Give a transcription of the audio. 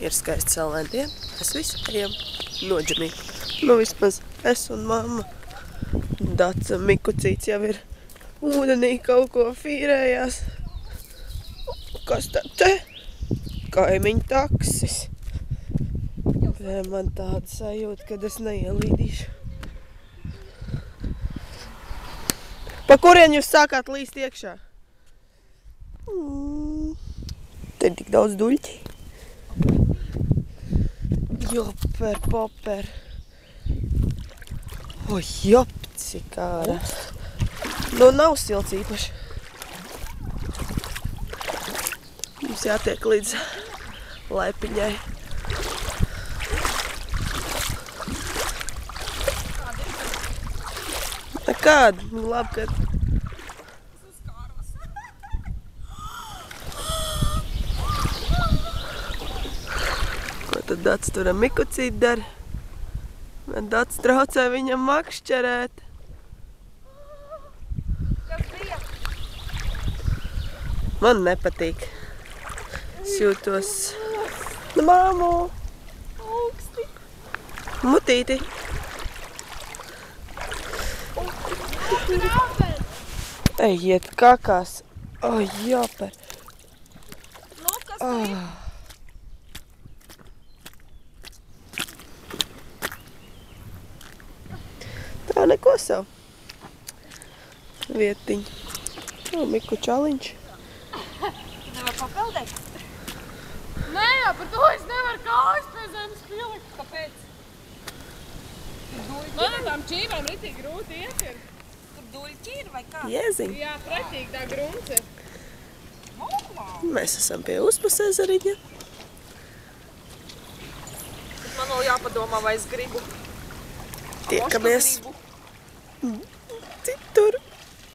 Ir skaisti saulaini diena. Mēs visi ejam noģemīt. Nu vismaz es un mamma. Daca Mikucīts jau ir ūdenī kaut ko fīrējās. Kas tad te? Kaimiņu taksis. Man tāda sajūta, kad es neielīdīšu. Pa kurien jūs sākāt līst iekšā? Te ir tik daudz duļķi. Joper, poper. O, jop, cik ārā. Nu, nav silts īpaši. Mums jātiek līdz laipiņai. Kāda? Nu, labi, kad... Ko tad Dats tur ar Mikucīti dara? Man Dats traucē viņam makšķerēt. Kas bija? Man nepatīk. Es jūtos... Nu, māmu! Augsti! Mutīti! Ejiet kakās. O, joper. Nu, kas tu ir? Tā neko savu. Vietiņ. O, Miku čaliņš. Nevar papeldēt? Nē, par to es nevaru kājas pie zemes pielikt. Kāpēc? Man ar tām čīvām ritīgi grūti iet ir. Tur duļķi ir vai kā? Jēziņ. Jā, pretīgi tā grunts ir. Mēs esam pie Uzpas ezeriņa. Man vēl jāpadomā, vai es gribu. Tiekamies citur.